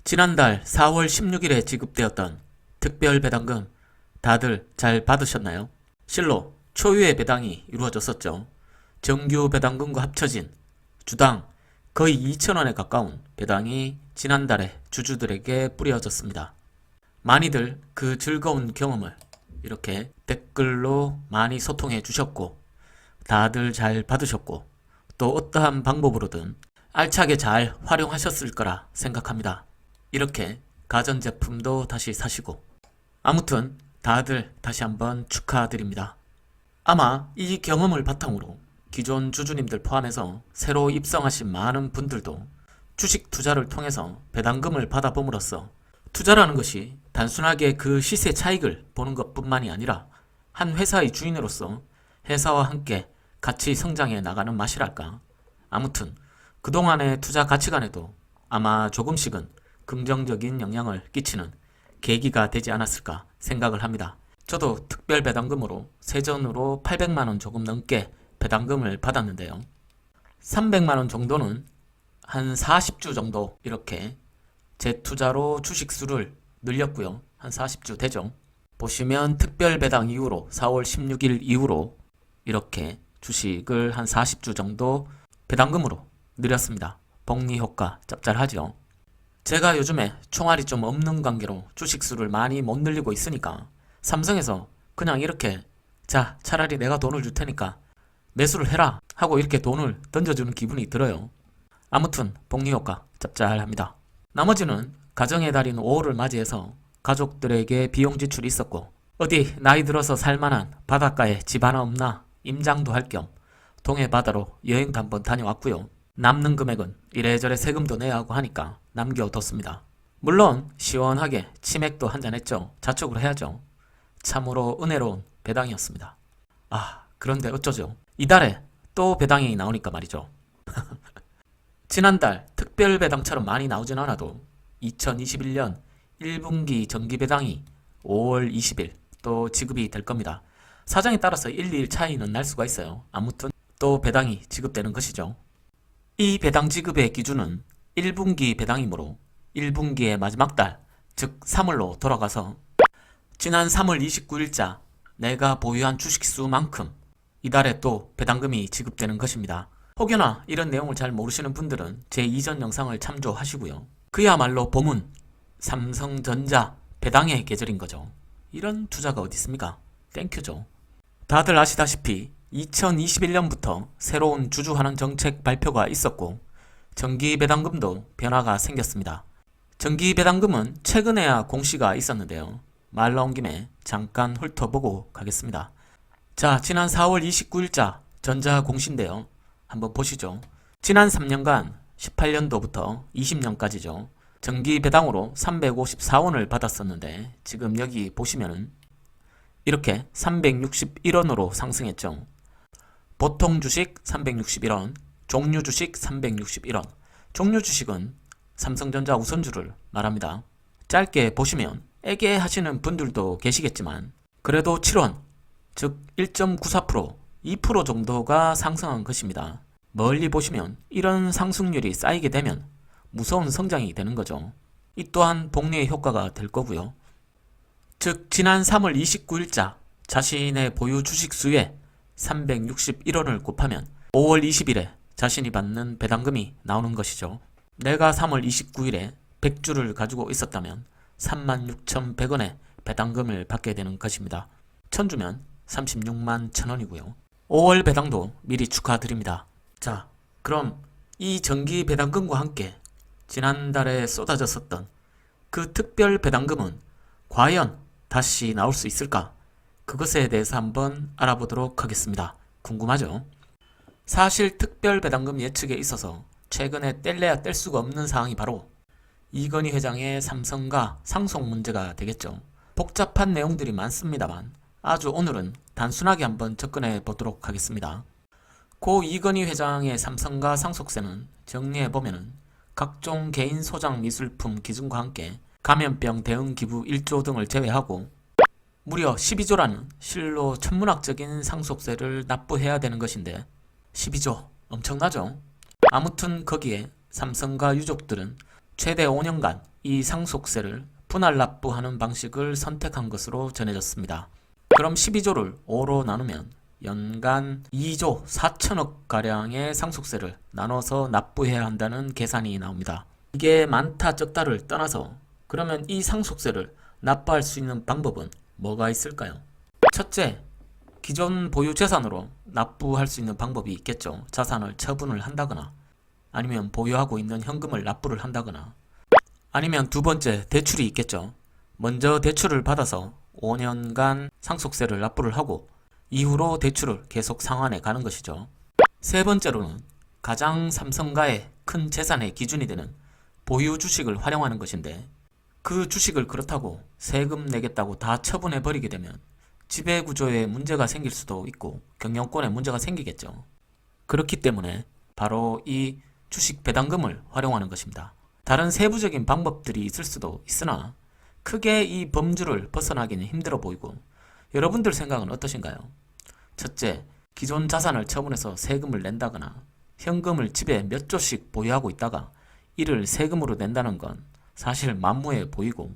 지난달 4월 16일에 지급되었던 특별 배당금 다들 잘 받으셨나요? 실로 초유의 배당이 이루어졌었죠. 정규 배당금과 합쳐진 주당 거의 2,000원에 가까운 배당이 지난달에 주주들에게 뿌려졌습니다. 많이들 그 즐거운 경험을 이렇게 댓글로 많이 소통해 주셨고 다들 잘 받으셨고 또 어떠한 방법으로든 알차게 잘 활용하셨을 거라 생각합니다. 이렇게 가전제품도 다시 사시고 아무튼 다들 다시 한번 축하드립니다. 아마 이 경험을 바탕으로 기존 주주님들 포함해서 새로 입성하신 많은 분들도 주식 투자를 통해서 배당금을 받아봄으로써 투자라는 것이 단순하게 그 시세 차익을 보는 것뿐만이 아니라 한 회사의 주인으로서 회사와 함께 같이 성장해 나가는 맛이랄까. 아무튼 그동안의 투자 가치관에도 아마 조금씩은 긍정적인 영향을 끼치는 계기가 되지 않았을까 생각을 합니다. 저도 특별 배당금으로 세전으로 800만원 조금 넘게 배당금을 받았는데요. 300만원 정도는 한 40주 정도 이렇게 제 투자로 주식수를 늘렸고요. 한 40주 되죠. 보시면 특별 배당 이후로 4월 16일 이후로 이렇게 주식을 한 40주 정도 배당금으로 늘렸습니다. 복리 효과 짭짤하죠. 제가 요즘에 총알이 좀 없는 관계로 주식수를 많이 못 늘리고 있으니까 삼성에서 그냥 이렇게 자 차라리 내가 돈을 줄 테니까 매수를 해라 하고 이렇게 돈을 던져주는 기분이 들어요. 아무튼 복리효과 짭짤합니다. 나머지는 가정의 달인 5월을 맞이해서 가족들에게 비용 지출이 있었고 어디 나이 들어서 살만한 바닷가에 집 하나 없나 임장도 할 겸 동해 바다로 여행도 한번 다녀왔고요. 남는 금액은 이래저래 세금도 내야 하고 하니까 남겨뒀습니다. 물론 시원하게 치맥도 한잔했죠. 자축으로 해야죠. 참으로 은혜로운 배당이었습니다. 그런데 어쩌죠? 이달에 또 배당이 나오니까 말이죠. 지난달 특별 배당처럼 많이 나오진 않아도 2021년 1분기 정기 배당이 5월 20일 또 지급이 될 겁니다. 사정에 따라서 1, 2일 차이는 날 수가 있어요. 아무튼 또 배당이 지급되는 것이죠. 이 배당 지급의 기준은 1분기 배당이므로 1분기의 마지막 달, 즉 3월로 돌아가서 지난 3월 29일자 내가 보유한 주식수만큼 이달에 또 배당금이 지급되는 것입니다. 혹여나 이런 내용을 잘 모르시는 분들은 제 이전 영상을 참조하시고요. 그야말로 봄은 삼성전자 배당의 계절인 거죠. 이런 투자가 어디 있습니까? 땡큐죠. 다들 아시다시피 2021년부터 새로운 주주환원 정책 발표가 있었고 정기 배당금도 변화가 생겼습니다. 정기 배당금은 최근에야 공시가 있었는데요. 말 나온 김에 잠깐 훑어보고 가겠습니다. 자, 지난 4월 29일자 전자 공시인데요. 한번 보시죠. 지난 3년간 18년도부터 20년까지죠. 정기 배당으로 354원을 받았었는데 지금 여기 보시면은 이렇게 361원으로 상승했죠. 보통 주식 361원, 종류 주식 361원. 종류 주식은 삼성전자 우선주를 말합니다. 짧게 보시면 애게 하시는 분들도 계시겠지만 그래도 7원, 즉 1.94%, 2% 정도가 상승한 것입니다. 멀리 보시면 이런 상승률이 쌓이게 되면 무서운 성장이 되는 거죠. 이 또한 복리의 효과가 될 거고요. 즉 지난 3월 29일자 자신의 보유 주식수에 361원을 곱하면 5월 20일에 자신이 받는 배당금이 나오는 것이죠. 내가 3월 29일에 100주를 가지고 있었다면 36,100원의 배당금을 받게 되는 것입니다. 1000주면 36만 1000원이고요. 5월 배당도 미리 축하드립니다. 자, 그럼 이 정기 배당금과 함께 지난달에 쏟아졌었던 그 특별 배당금은 과연 다시 나올 수 있을까? 그것에 대해서 한번 알아보도록 하겠습니다. 궁금하죠? 사실 특별 배당금 예측에 있어서 최근에 뗄래야 뗄 수가 없는 사항이 바로 이건희 회장의 삼성과 상속 문제가 되겠죠. 복잡한 내용들이 많습니다만 아주 오늘은 단순하게 한번 접근해 보도록 하겠습니다. 고 이건희 회장의 삼성과 상속세는 정리해보면 각종 개인 소장 미술품 기준과 함께 감염병 대응 기부 1조 등을 제외하고 무려 12조라는 실로 천문학적인 상속세를 납부해야 되는 것인데 12조 엄청나죠? 아무튼 거기에 삼성과 유족들은 최대 5년간 이 상속세를 분할 납부하는 방식을 선택한 것으로 전해졌습니다. 그럼 12조를 5로 나누면 연간 2조 4천억 가량의 상속세를 나눠서 납부해야 한다는 계산이 나옵니다. 이게 많다 적다를 떠나서 그러면 이 상속세를 납부할 수 있는 방법은 뭐가 있을까요? 첫째, 기존 보유 재산으로 납부할 수 있는 방법이 있겠죠. 자산을 처분을 한다거나 아니면 보유하고 있는 현금을 납부를 한다거나 아니면 두 번째, 대출이 있겠죠. 먼저 대출을 받아서 5년간 상속세를 납부를 하고 이후로 대출을 계속 상환해 가는 것이죠. 세 번째로는 가장 삼성가의 큰 재산의 기준이 되는 보유 주식을 활용하는 것인데 그 주식을 그렇다고 세금 내겠다고 다 처분해 버리게 되면 지배구조에 문제가 생길 수도 있고 경영권에 문제가 생기겠죠. 그렇기 때문에 바로 이 주식 배당금을 활용하는 것입니다. 다른 세부적인 방법들이 있을 수도 있으나 크게 이 범주를 벗어나기는 힘들어 보이고 여러분들 생각은 어떠신가요? 첫째, 기존 자산을 처분해서 세금을 낸다거나 현금을 집에 몇 조씩 보유하고 있다가 이를 세금으로 낸다는 건 사실 만무해 보이고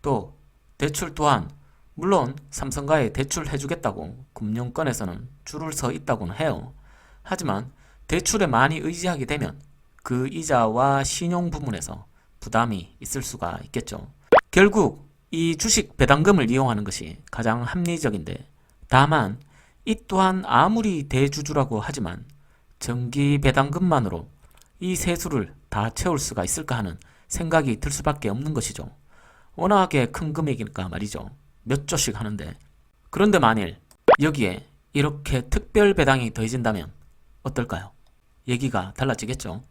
또 대출 또한 물론 삼성가에 대출해주겠다고 금융권에서는 줄을 서 있다고는 해요. 하지만 대출에 많이 의지하게 되면 그 이자와 신용 부분에서 부담이 있을 수가 있겠죠. 결국 이 주식 배당금을 이용하는 것이 가장 합리적인데 다만 이 또한 아무리 대주주라고 하지만 정기 배당금만으로 이 세수를 다 채울 수가 있을까 하는 생각이 들 수밖에 없는 것이죠. 워낙에 큰 금액이니까 말이죠. 몇 조씩 하는데 그런데 만일 여기에 이렇게 특별 배당이 더해진다면 어떨까요? 얘기가 달라지겠죠.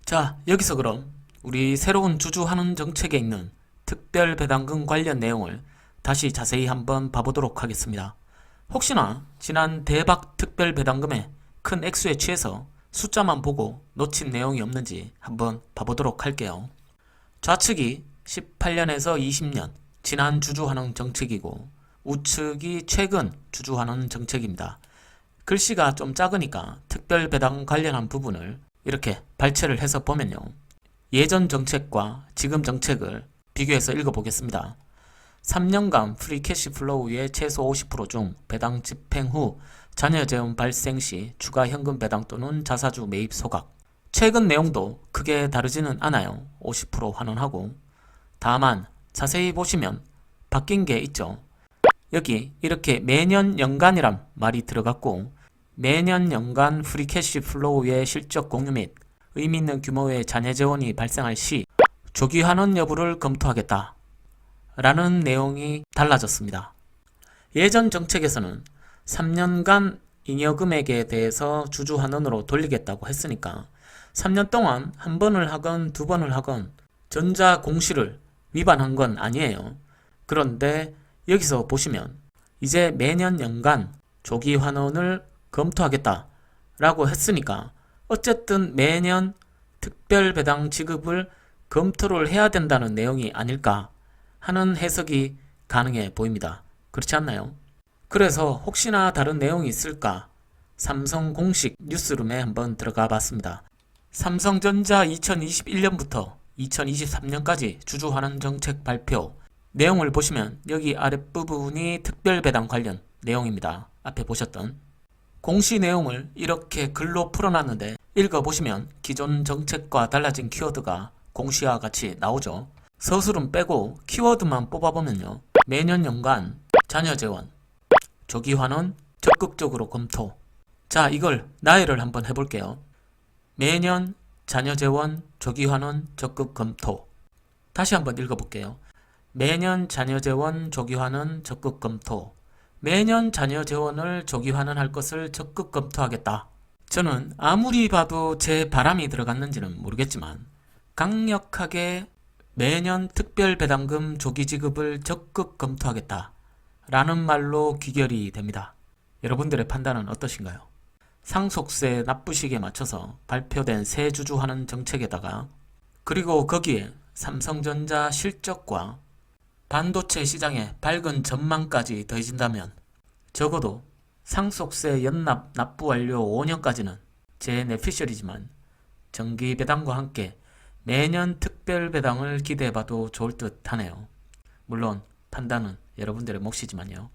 자, 여기서 그럼 우리 새로운 주주환원 정책에 있는 특별 배당금 관련 내용을 다시 자세히 한번 봐보도록 하겠습니다. 혹시나 지난 대박 특별 배당금의 큰 액수에 취해서 숫자만 보고 놓친 내용이 없는지 한번 봐보도록 할게요. 좌측이 18년에서 20년 지난 주주환원 정책이고 우측이 최근 주주환원 정책입니다. 글씨가 좀 작으니까 특별 배당 관련한 부분을 이렇게 발췌를 해서 보면요. 예전 정책과 지금 정책을 비교해서 읽어보겠습니다. 3년간 프리캐시 플로우의 최소 50% 중 배당 집행 후 자녀 재원 발생 시 추가 현금 배당 또는 자사주 매입 소각. 최근 내용도 크게 다르지는 않아요. 50% 환원하고. 다만 자세히 보시면 바뀐 게 있죠. 여기 이렇게 매년 연간이란 말이 들어갔고 매년 연간 프리캐시 플로우의 실적 공유 및 의미 있는 규모의 자녀 재원이 발생할 시 조기 환원 여부를 검토하겠다 라는 내용이 달라졌습니다. 예전 정책에서는 3년간 잉여금액에 대해서 주주환원으로 돌리겠다고 했으니까 3년 동안 한 번을 하건 두 번을 하건 전자 공시를 위반한 건 아니에요. 그런데 여기서 보시면 이제 매년 연간 조기 환원을 검토하겠다 라고 했으니까 어쨌든 매년 특별 배당 지급을 검토를 해야 된다는 내용이 아닐까 하는 해석이 가능해 보입니다. 그렇지 않나요? 그래서 혹시나 다른 내용이 있을까 삼성 공식 뉴스룸에 한번 들어가 봤습니다. 삼성전자 2021년부터 2023년까지 주주환원 정책 발표 내용을 보시면 여기 아랫부분이 특별배당 관련 내용입니다. 앞에 보셨던 공시 내용을 이렇게 글로 풀어놨는데 읽어보시면 기존 정책과 달라진 키워드가 공시와 같이 나오죠. 서술은 빼고 키워드만 뽑아보면요. 매년 연간 자녀 재원, 조기 환원, 적극적으로 검토. 자, 이걸 나열을 한번 해볼게요. 매년 자녀 재원, 조기 환원, 적극 검토. 다시 한번 읽어볼게요. 매년 자녀 재원, 조기 환원, 적극 검토. 매년 자녀 재원을 조기 환원할 것을 적극 검토하겠다. 저는 아무리 봐도 제 바람이 들어갔는지는 모르겠지만 강력하게 매년 특별 배당금 조기 지급을 적극 검토하겠다 라는 말로 귀결이 됩니다. 여러분들의 판단은 어떠신가요? 상속세 납부식에 맞춰서 발표된 새 주주환원 정책에다가 그리고 거기에 삼성전자 실적과 반도체 시장의 밝은 전망까지 더해진다면 적어도 상속세 연납 납부 완료 5년까지는 제 내피셜이지만 정기 배당과 함께 매년 특별 특별 배당을 기대해봐도 좋을 듯 하네요. 물론 판단은 여러분들의 몫이지만요.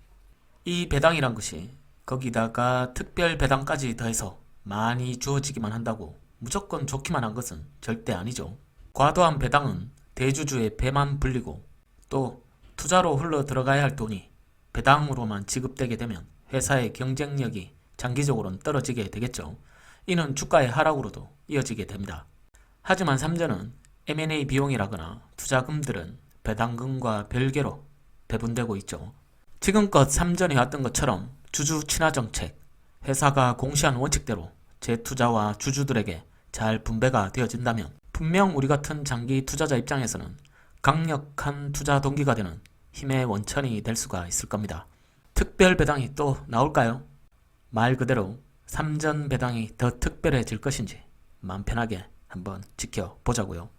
이 배당이란 것이 거기다가 특별 배당까지 더해서 많이 주어지기만 한다고 무조건 좋기만 한 것은 절대 아니죠. 과도한 배당은 대주주의 배만 불리고 또 투자로 흘러 들어가야 할 돈이 배당으로만 지급되게 되면 회사의 경쟁력이 장기적으로는 떨어지게 되겠죠. 이는 주가의 하락으로도 이어지게 됩니다. 하지만 삼전은 M&A 비용이라거나 투자금들은 배당금과 별개로 배분되고 있죠. 지금껏 삼전이 왔던 것처럼 주주 친화 정책, 회사가 공시한 원칙대로 재투자와 주주들에게 잘 분배가 되어진다면 분명 우리 같은 장기 투자자 입장에서는 강력한 투자 동기가 되는 힘의 원천이 될 수가 있을 겁니다. 특별 배당이 또 나올까요? 말 그대로 삼전 배당이 더 특별해질 것인지 마음 편하게 한번 지켜보자고요.